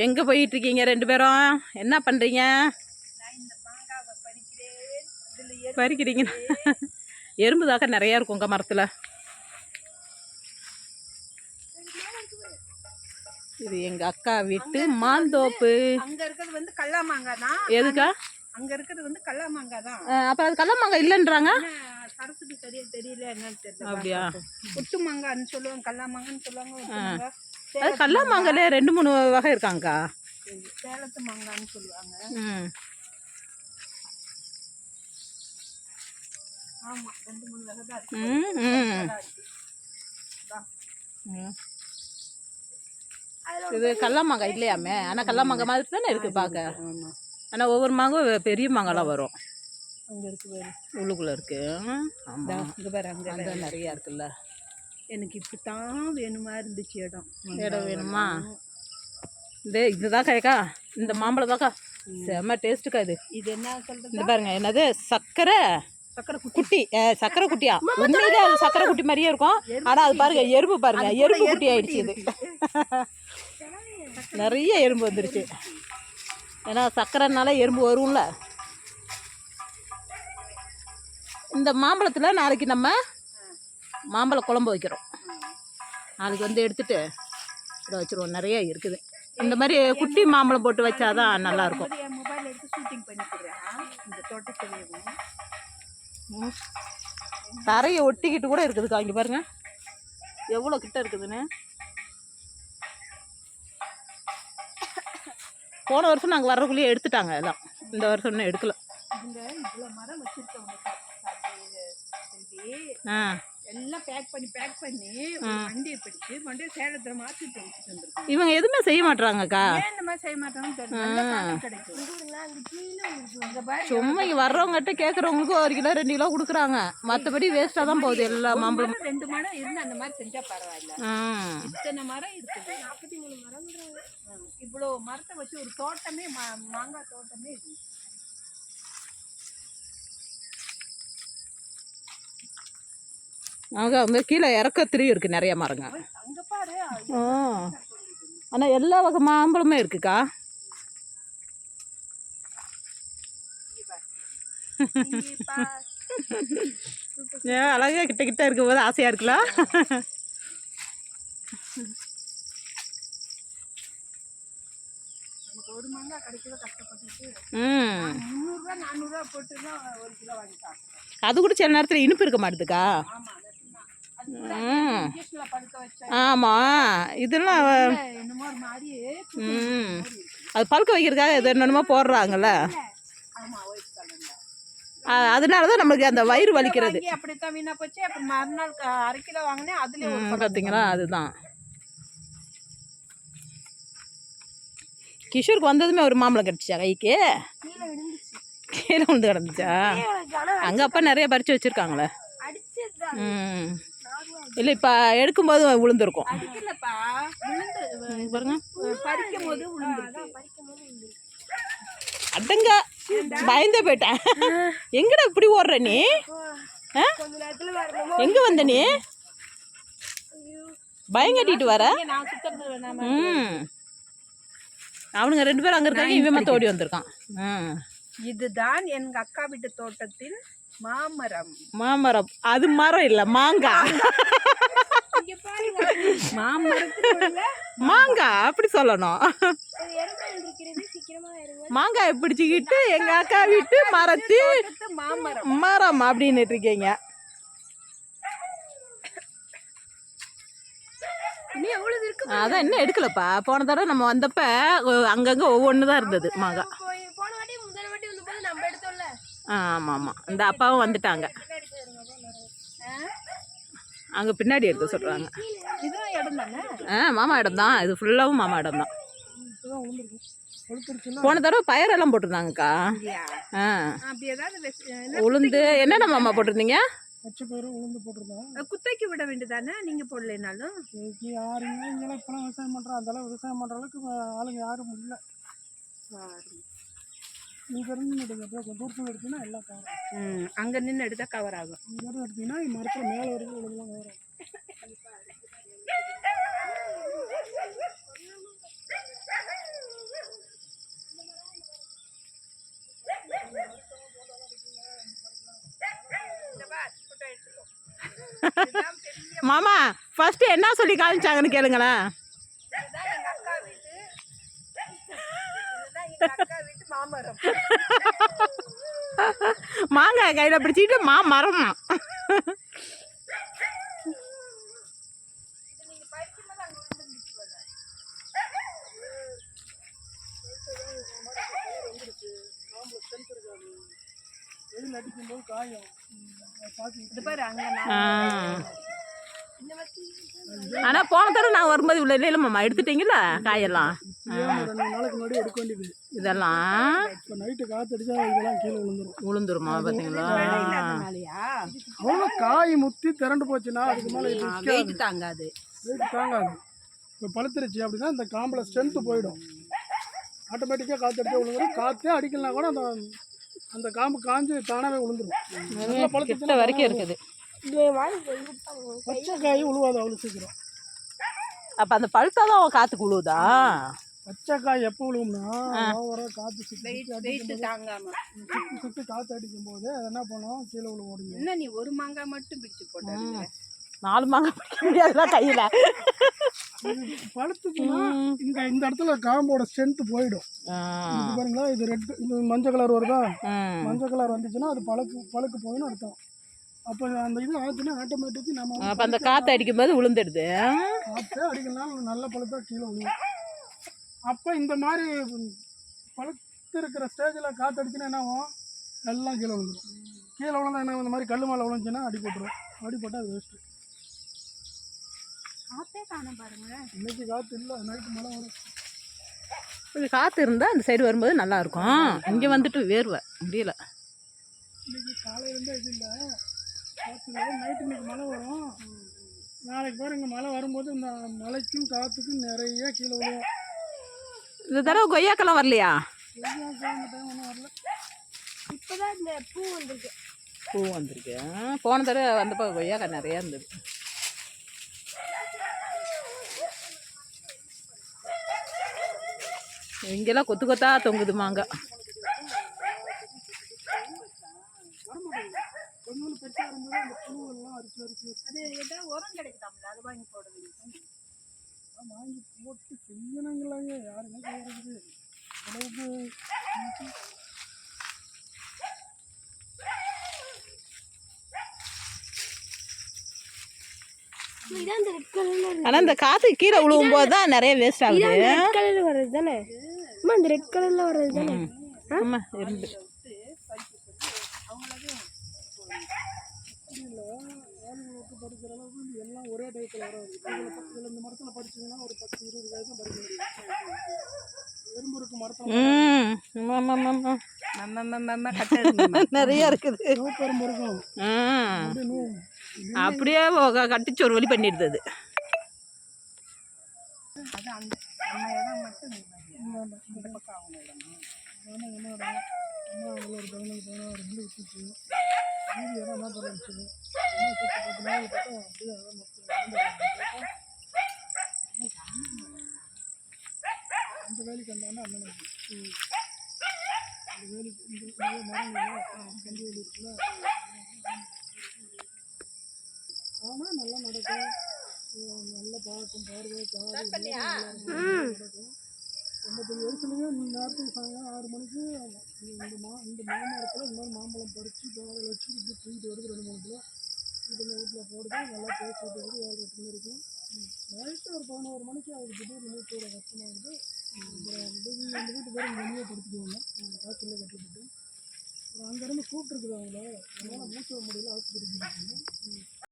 எங்கே போயிட்டுருக்கீங்க ரெண்டு பேரும்? என்ன பண்ணுறீங்க? பறிக்கிறீங்க. எறும்பு தாக்க நிறையா இருக்கும் உங்கள் மரத்தில். இது எங்கள் அக்கா வீட்டு மாந்தோப்பு. அங்கே இருக்கிறது வந்து கல்லா மாங்காய் தான். எதுக்கா? அங்கே இருக்கிறது வந்து கல்லா மாங்காய் தான். அப்போ அது கல்லா மாங்காய் இல்லைன்றாங்க. சரத்துக்கு சரியாக தெரியல என்னன்னு தெரியல. அப்படியா? ஒட்டு மாங்கான்னு சொல்லுவாங்க, கல்லா மாங்கான்னு சொல்லுவாங்க. அது கல்லா மாங்காயில 2-3 வகை இருக்காங்கக்கா. சேலத்து மாங்கான்னு சொல்லுவாங்க. ஆமா, 2-3 வகை தான் இருக்கு. இது கல்லா மாங்காய் இல்லையாமே. ஆனால் கல்லா மாங்காய் மாதிரி தானே இருக்குது பார்க்க. ஆனால் ஒவ்வொரு மாங்காய் பெரிய மாங்காய்லாம் வரும். அங்கே இருக்கு, உள்ளுக்குள்ளே இருக்கு. ஆமாம், இங்கே பாரு, அங்கே நிறையா இருக்குல்ல. எனக்கு இப்படி தான் வேணுமா இருந்துச்சு. இடம் வேணுமா? இதுதான் கேக்கா, இந்த மாம்பழம் தாக்கா செம்ம டேஸ்ட்டுக்கா. இது என்ன சொல்றது? இந்த பாருங்க, என்னது சக்கரை குட்டி. சக்கரை குட்டியா? உண்மையிலே அது சக்கரை குட்டி மாதிரியே இருக்கும். ஆனால் அது பாருங்க, எறும்பு பாருங்க, எறும்பு குட்டி ஆயிடுச்சு. இது நிறைய எறும்பு வந்துருச்சு. ஏன்னா சக்கரைனால எறும்பு வரும்ல. இந்த மாம்பழத்தில் நாளைக்கு நம்ம மாம்பழ குழம்பு வைக்கிறோம். நாளைக்கு வந்து எடுத்துட்டு இதை வச்சுருவோம். நிறைய இருக்குது. இந்த மாதிரி குட்டி மாம்பழம் போட்டு வச்சாதான் நல்லாயிருக்கும். மொபைல் எடுத்து ஷூட்டிங் பண்ணிக்கிறேன். இந்த தோட்டத்திலேயும் தரையை ஒட்டிக்கிட்டு கூட இருக்குதுக்கா. இங்கே பாருங்க எவ்வளோ கிட்ட இருக்குதுன்னு. போன வருஷம் நாங்கள் வர்றக்குள்ளேயே எடுத்துட்டாங்க எல்லாம். இந்த வருஷம் இன்னும் எடுக்கல. இவ்வளோ மரம் வச்சுருக்கோம் எல்லாம் பேக் பண்ணி வண்டியை பிடிச்சி வண்டியை சேலத்தில் மாற்றிட்டு வந்துருக்கோம். இவங்க எதுவுமே செய்ய மாட்டாங்கக்கா. இந்த மாதிரி செய்ய மாட்டாங்கன்னு சும்மா இங்கே வர்றவங்ககிட்ட கேட்குறவங்களுக்கு 1 கிலோ 2 கிலோ கொடுக்குறாங்க. மற்றபடி வேஸ்ட்டாக தான் போகுது எல்லா மாம்பழம். 2 மரம் இருந்து அந்த மாதிரி செஞ்சால் பரவாயில்ல. இத்தனை மரம் இருக்குது, 43 மரம். இவ்வளோ மரத்தை வச்சு ஒரு தோட்டமே, மாங்காய் தோட்டமே இருக்குது. அங்கே வந்து கீழே இறக்கத்திலையும் இருக்குது நிறைய மரங்க. ஆனால் எல்லா வகை மாம்பழமே இருக்குக்கா. ஏன் அழகா கிட்ட கிட்ட இருக்கும் போது ஆசையாக இருக்குல்ல. ஒரு மாங்காய் கிடைக்கல கஷ்டப்பட்டு 300 400 போட்டு தான் 1 கிலோ வாங்கி சாப்பிடுறோம். அது கூட சில நேரத்தில் இனிப்பு இருக்க மாட்டுதுக்கா. ஆமாம், இதெல்லாம் என்னமோ ஒரு மாதிரி. அது பழுக்க வைக்கிறதுக்காக எது என்னென்னமோ போடுறாங்கல்ல. அதனால தான் நம்மளுக்கு அந்த வயிறு வலிக்கிறது. அப்படித்தான் வீணா போச்சு. அப்புறம் மறுநாள் 1/2 கிலோ வாங்கினேன். அதுலேயும் பார்த்தீங்களா? அதுதான் கிஷோருக்கு வந்ததுமே ஒரு மாம்பழம் கிடச்சிச்சா கைக்கு? கீழே விழுந்து கிடந்துச்சா? அங்கே அப்பா நிறைய பறித்து வச்சுருக்காங்களே. இல்லை, இப்போ எடுக்கும்போது விழுந்துருக்கும் பாருங்க. அடங்க, பயந்தே போயிட்டேன். எங்கடா இப்படி ஓடுற நீ? எங்க வந்த நீ? பயங்கட்டிட்டு வர. அவனுங்க 2 பேரும் அங்கே இருக்காங்க, இவன் மட்டும் ஓடி வந்திருக்கான். இதுதான் எங்க அக்கா வீட்டு தோட்டத்தின் மாமரம். மாமரம் அது மரம் இல்லை, மாங்காய். மாங்காய் அப்படி சொல்லணும். மாங்காய் பிடிச்சிக்கிட்டு எங்க அக்கா வீட்டு மரத்து மரம் அப்படின்னு இருக்கீங்க. அதான் இன்னும் எடுக்கலப்பா. போன தடவை நம்ம வந்தப்ப அங்கங்க ஒவ்வொன்று தான் இருந்தது மாங்காய். ஆமாம் ஆமாம், இந்த அப்பாவும் வந்துட்டாங்க. அங்கே பின்னாடி எடுக்க சொல்கிறாங்க. மாமா இடம் தான் இது, ஃபுல்லாகவும் மாமா இடம் தான். போன தடவை பயிரெல்லாம் போட்டிருந்தாங்கக்கா. உளுந்து என்னென்ன மாமா போட்டிருந்தீங்க? குத்தைக்கு விட வேண்டியதானே, நீங்கள் போடலைனாலும். யாருங்க இங்கெல்லாம் இப்போலாம் விவசாயம் பண்ணுறோம். அந்தளவு விவசாயம் பண்ணுற அளவுக்கு ஆளுங்க யாரும் இல்லை. இங்கேருந்து கொஞ்சம் தூரத்தில் எடுத்தீங்கன்னா எல்லாம் கவர் ஆகும். அங்கே நின்று எடுத்தால் கவர் ஆகும். இங்கேருந்து எடுத்தீங்கன்னா மரத்தில் மேலே வரைக்கும் உழுதுலாம் கவர் ஆகும். மாமா ஃபர்ஸ்ட் என்ன சொல்லி காமிச்சாங்கன்னு கேளுங்களேன். இதுதான் எங்க அக்கா வீட்டு, இதுதான் எங்க அக்கா வீட்டு மாமரம். மாங்காய் கையில் பிடிச்சிக்கிட்டு மரமா. இது நீங்க பறிக்கும்போது அங்க விழுந்துருச்சு போல. வெயில் அடிக்கும்போது காயும் இது பாரு அங்க ஆனா போன தடவை நான் வரும்போது இவ்வளோ இல்லை மாமா எடுத்துட்டீங்களா காயெல்லாம்? 2 நாளைக்கு முன்னாடி எடுக்க வேண்டியது இதெல்லாம் இப்போ நைட்டு காத்தடிச்சா இதெல்லாம் கீழே விழுந்துருமா பார்த்தீங்களா? அவ்வளோ காய் முத்தி திரண்டு போச்சுன்னா அதுக்கு மேலே வெயிட் தாங்காது. வெயிட் தாங்காது. இப்போ பழுத்துருச்சு அப்படின்னா இந்த காம்பில் ஸ்ட்ரென்த்து போயிடும். ஆட்டோமேட்டிக்காக காற்றடிச்சா விழுந்துடும். காற்றே அடிக்கலாம் கூட அந்த அந்த காம்பு காஞ்சு தானாகவே விழுந்துடும். கிட்ட வரைக்கும் இருக்குது. பச்சை காய் உழுவாது அவ்வளோ சீக்கிரம். அப்போ அந்த பழுத்தாதான் காற்றுக்கு விழுவுதா? பச்சை காய் எப்போ விழுவும்னா ஓவராக காற்று வெயிட் தாங்காம சுற்றி காற்று அடிக்கும் போது அது என்ன பண்ணும் கீழே விழு ஓடுங்க. என்ன நீ ஒரு மாங்காய் மட்டும் பிடிச்சு போட்ட? 4 மாங்காய் பிடிக்க முடியாதுல கையில். பழுத்துச்சுன்னா இந்த இந்த இடத்துல காம்போட ஸ்ட்ரென்த்து போயிடும். இது பாருங்களா, இது ரெட், இது மஞ்சள் கலர் வருதா? மஞ்சள் கலர் வந்துச்சுன்னா அது பழுக்கு போயின்னு அர்த்தம். அப்போ அந்த இது ஆச்சுன்னா ஆட்டோமேட்டிக்கு நம்ம அப்போ அந்த காற்று அடிக்கும்போது விழுந்துடுது. காற்று அடிக்கலாம் நல்ல பழுத்தா கீழே விழுவும். அப்போ இந்த மாதிரி பழுத்து இருக்கிற ஸ்டேஜில் காற்று அடிச்சுன்னா என்ன ஆகும்? எல்லாம் கீழே விழுந்துடும். கீழே விழுந்தா என்ன, இந்த மாதிரி கல் மேலே விழுந்துச்சுன்னா அடி போட்டுரும். அடி போட்டால் அது வேஸ்ட்டு. காத்தே காண பாருங்க. இன்னைக்கு காற்று இல்லை, நைட்டு மழை வரும். கொஞ்சம் காற்று இருந்தால் அந்த சைடு வரும்போது நல்லாயிருக்கும். இங்கே வந்துட்டு வேர்வை முடியல. இன்னைக்கு காலையிலேருந்தே இது இல்லை காற்று இல்லை. நைட்டு இன்னைக்கு மழை வரும். நாளைக்கு பாருங்க மழை வரும்போது இந்த மழைக்கும் காற்றுக்கும் நிறைய கீழே விழுவும். இந்த தடவை கொய்யாக்கெல்லாம் வரலையா? டைம் ஒன்றும் வரல. இப்போதான் இந்த பூ வந்திருக்கு. பூ வந்திருக்கு. போன தடவை வந்தப்போ கொய்யாக்காய் நிறையா இருந்தது. இங்கெல்லாம் கொத்து கொத்தா தொங்குது மாங்காய். கொஞ்சம் பெருசாக வரும்போது அந்த புழுவெல்லாம் அரிச்சு அது ஏதாவது உரம் கிடைக்குதாம்ல, அது வாங்கி போடுவீங்க? வாங்கி போட்டு செய்யணுங்களாங்க, யாருமே செய்யறது அளவுக்கு. ஆனால் இந்த காற்று கீழே விழுவும் போது தான் நிறைய வேஸ்ட் ஆகுது. ரெட் கலர்ல வர்றது தானே அம்மா? அந்த ரெட் கலர்ல வர்றது தானே? ஆமா இருந்து பறிக்கிற அளவுக்கு எல்லாம் ஒரே டைப்பில் வராது. இதில் இந்த மரத்தில் பறிச்சிங்கன்னா ஒரு 10-20 காய் தான் பறிக்க முடியும். எறும்பு இருக்கு மரத்தில். நிறைய இருக்குது. நூப்பெரும்பு இருக்கும். அப்படியே கட்டிச்சு ஒரு வழி பண்ணிடுது அது. அது அந்த நம்ம இடம் மட்டும் இந்த பக்கம் அவங்க இடம். ஆனால் என்ன இடம் அம்மா அதில் ஒரு 15-16 மணி வச்சுச்சு. மீதி இடம் என்ன பண்ணிச்சு சுற்றி 10 நாள் பார்த்தா அப்படியே அதான் அந்த வேலைக்கு வந்தாங்கன்னா அந்த நினைச்சு அந்த வேலைக்கு இந்த மரங்கள் கஞ்சி வேலி இருக்குல்ல, ஆனால் நல்லா நடக்கும். நல்லா பார்க்கும், பார்வை காடு எல்லாம் நடக்கும். 85 வயசுலேயே நேரத்துக்கு சாயங்காலம் 6 மணிக்கு இந்த மாமரத்தில் இந்த மாதிரி மாம்பழம் பறித்து பாலையில் வச்சு இப்படி தூக்கிட்டு வருது 2-3 கிலோ. இதில் வீட்டில் போடுது, நல்லா பேசிட்டு வருது. 7-8 மணி இருக்கும். நைட்டு ஒரு 11 மணிக்கு அதுக்கு திடீர்னு மூச்சு விட கஷ்டமாகுது. அப்புறம் எங்கள் வீட்டு பேர் வெளியே படுத்துக்குவாங்க, காய்ச்சலில் கட்டிவிட்டு. அப்புறம் அங்கேருந்து கூப்பிட்டுருக்குது அவங்கள, அதனால் மூச்சு விட முடியல, ஆஸ்பத்திரிக்கு போயிருக்காங்க.